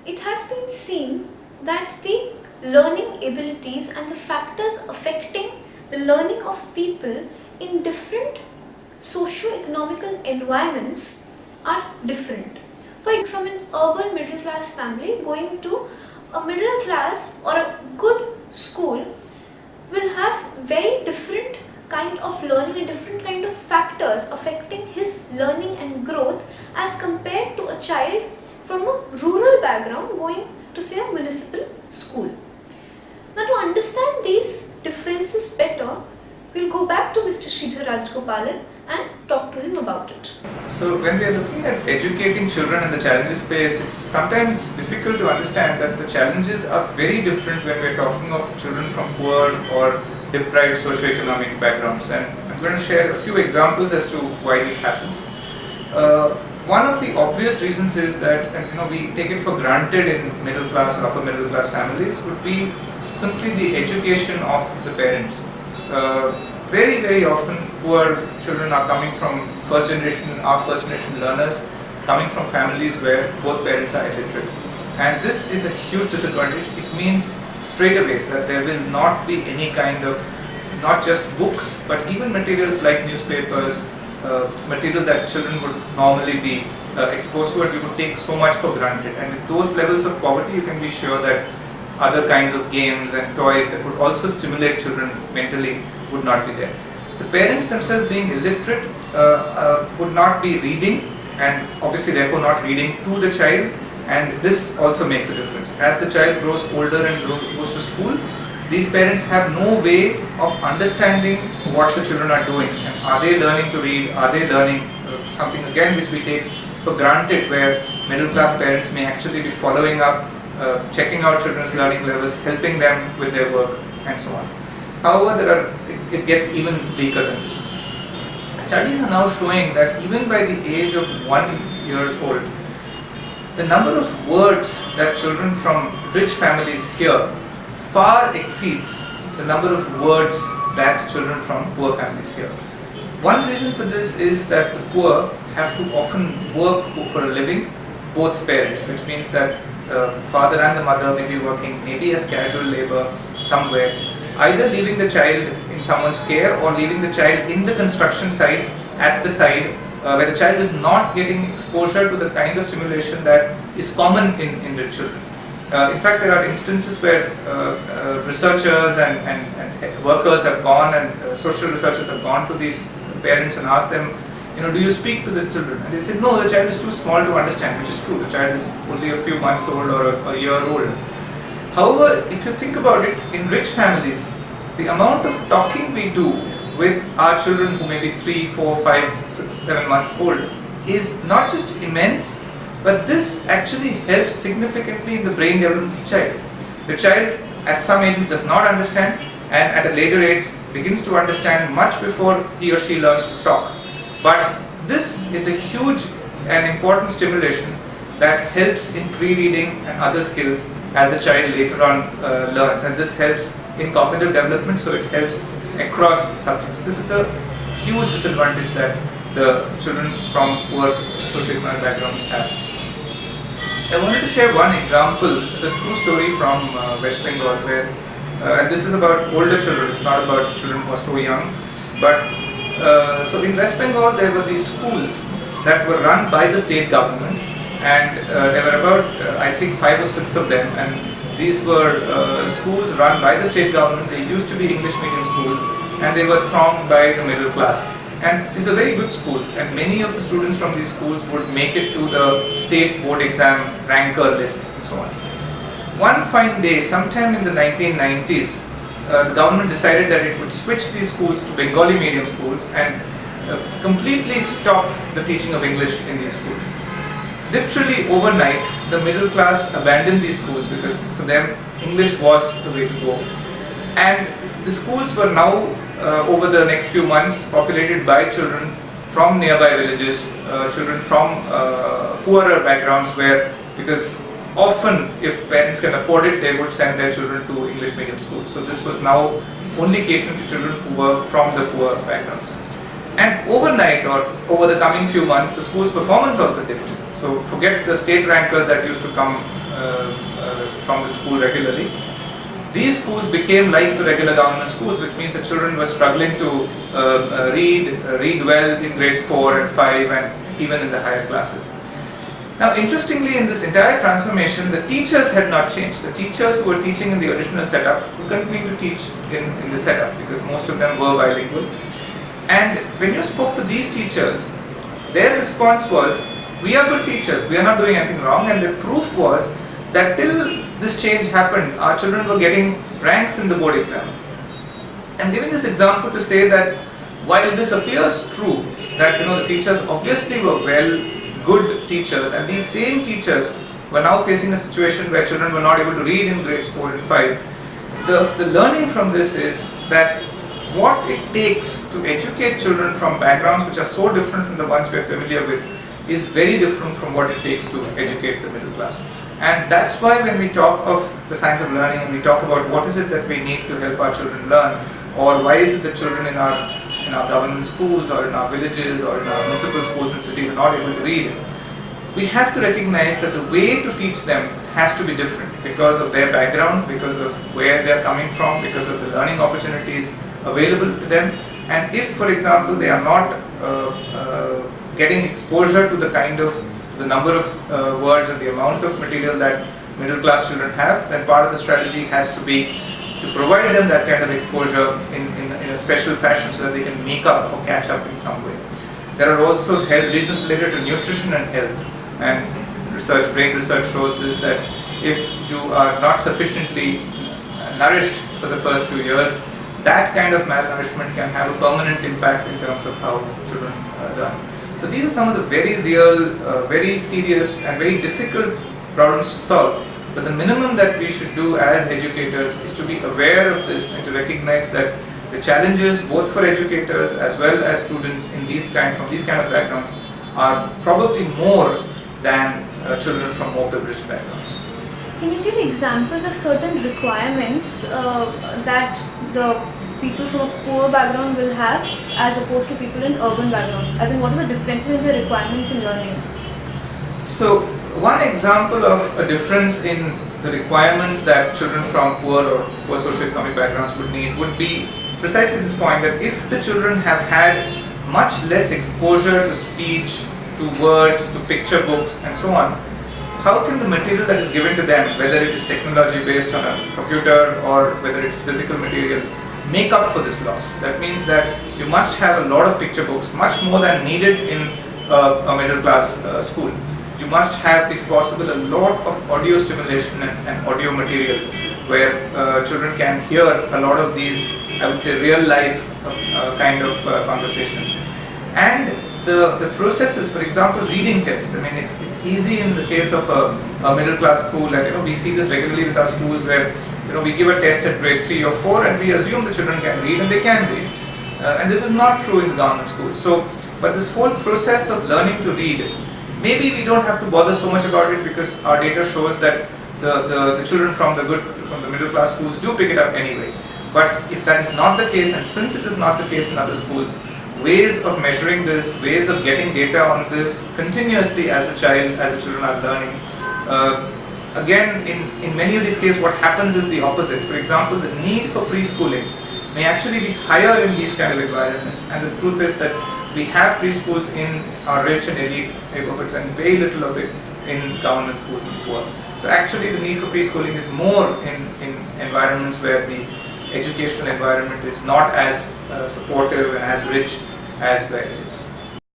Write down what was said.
it has been seen that the learning abilities and the factors affecting the learning of people in different socio-economical environments are different. For example, from an urban middle class family going to a middle class or a good school will have very different kind of learning and different kind of factors affecting his learning and growth as compared to a child from a rural background going to say a municipal school. Now, to understand these differences better, we'll go back to Mr. Sridhar Rajgopalan and talk to him about it. So when we are looking at educating children in the challenges space, it's sometimes difficult to understand that the challenges are very different when we're talking of children from poor or deprived socioeconomic backgrounds, and I'm going to share a few examples as to why this happens. One of the obvious reasons is that, and we take it for granted in middle class or upper middle class families, would be simply the education of the parents. Very often poor children are coming from first generation learners, coming from families where both parents are illiterate, and this is a huge disadvantage. It means straight away that there will not be any kind of, not just books, but even materials like newspapers, material that children would normally be exposed to, and we would take so much for granted. And with those levels of poverty, you can be sure that other kinds of games and toys that would also stimulate children mentally would not be there. The parents themselves, being illiterate, would not be reading, and obviously therefore not reading to the child, and this also makes a difference. As the child grows older and goes to school, these parents have no way of understanding what the children are doing, and are they learning to read, are they learning something again which we take for granted, where middle class parents may actually be following up, checking out children's learning levels, helping them with their work and so on. However, it gets even bleaker than this. Studies are now showing that even by the age of 1 year old, the number of words that children from rich families hear far exceeds the number of words that children from poor families hear. One reason for this is that the poor have to often work for a living, both parents, which means that father and the mother may be working maybe as casual labor somewhere, either leaving the child in someone's care or leaving the child in the construction site at the side, where the child is not getting exposure to the kind of stimulation that is common in rich children. In fact, there are instances where researchers and workers have gone, and social researchers have gone to these parents and asked them, do you speak to the children? And they said, no, the child is too small to understand, which is true. The child is only a few months old or a year old. However, if you think about it, in rich families, the amount of talking we do with our children who may be 3, 4, 5, 6, 7 months old is not just immense, but this actually helps significantly in the brain development of the child. The child at some ages does not understand, and at a later age begins to understand much before he or she learns to talk. But this is a huge and important stimulation that helps in pre-reading and other skills as the child later on learns, and this helps in cognitive development, so it helps across subjects. This is a huge disadvantage that the children from poor socioeconomic backgrounds have. I wanted to share one example. This is a true story from West Bengal, where and this is about older children, it's not about children who are so young, but so in West Bengal there were these schools that were run by the state government, and there were about I think 5 or 6 of them, and these were schools run by the state government. They used to be English medium schools, and they were thronged by the middle class, and these are very good schools, and many of the students from these schools would make it to the state board exam ranker list and so on. One fine day, sometime in the 1990s, the government decided that it would switch these schools to Bengali medium schools and completely stop the teaching of English in these schools. Literally overnight, the middle class abandoned these schools because for them English was the way to go. And the schools were now, over the next few months, populated by children from nearby villages, children from poorer backgrounds, where, because often if parents can afford it, they would send their children to English medium schools. So this was now only catering to children who were from the poor backgrounds. And overnight, or over the coming few months, the school's performance also dipped. So forget the state rankers that used to come from the school regularly. These schools became like the regular government schools, which means the children were struggling to read well in grades 4 and 5 and even in the higher classes. Now, interestingly, in this entire transformation, the teachers had not changed. The teachers who were teaching in the original setup were continuing to teach in the setup because most of them were bilingual. And when you spoke to these teachers, their response was, we are good teachers, we are not doing anything wrong, and the proof was that till this change happened, our children were getting ranks in the board exam. I'm giving this example to say that while this appears true, that the teachers obviously were good teachers, and these same teachers were now facing a situation where children were not able to read in grades 4 and 5, the learning from this is that what it takes to educate children from backgrounds which are so different from the ones we are familiar with is very different from what it takes to educate the middle class. And that's why when we talk of the science of learning and we talk about what is it that we need to help our children learn, or why is it that children in our government schools or in our villages or in our municipal schools and cities are not able to read, we have to recognize that the way to teach them has to be different because of their background, because of where they are coming from, because of the learning opportunities available to them. And if, for example, they are not getting exposure to the number of words and the amount of material that middle class children have, then part of the strategy has to be to provide them that kind of exposure in a special fashion so that they can make up or catch up in some way. There are also reasons related to nutrition and health, and brain research shows this, that if you are not sufficiently nourished for the first few years, that kind of malnourishment can have a permanent impact in terms of how children learn. So these are some of the very real, very serious and very difficult problems to solve. But the minimum that we should do as educators is to be aware of this and to recognize that the challenges both for educators as well as students from these kind of backgrounds are probably more than children from more privileged backgrounds. Can you give examples of certain requirements that the people from a poor background will have as opposed to people in urban backgrounds? As in, what are the differences in the requirements in learning? So, one example of a difference in the requirements that children from poor or poor socioeconomic backgrounds would need would be precisely this point, that if the children have had much less exposure to speech, to words, to picture books and so on, how can the material that is given to them, whether it is technology based on a computer or whether it's physical material, make up for this loss? That means that you must have a lot of picture books, much more than needed in a middle class school. You must have, if possible, a lot of audio stimulation and audio material where children can hear a lot of these, I would say, real life kind of conversations. And the processes, for example, reading tests. I mean, it's easy in the case of a middle class school, and we see this regularly with our schools where we give a test at grade 3 or 4 and we assume the children can read, and they can read. And this is not true in the government schools. But this whole process of learning to read, maybe we don't have to bother so much about it because our data shows that the children from the middle class schools do pick it up anyway. But if that is not the case, and since it is not the case in other schools, ways of measuring this, ways of getting data on this continuously as the children are learning. Again, in many of these cases, what happens is the opposite. For example, the need for preschooling may actually be higher in these kind of environments, and the truth is that we have preschools in our rich and elite neighborhoods and very little of it in government schools in the poor. So actually the need for preschooling is more in environments where the educational environment is not as supportive and as rich as where it is.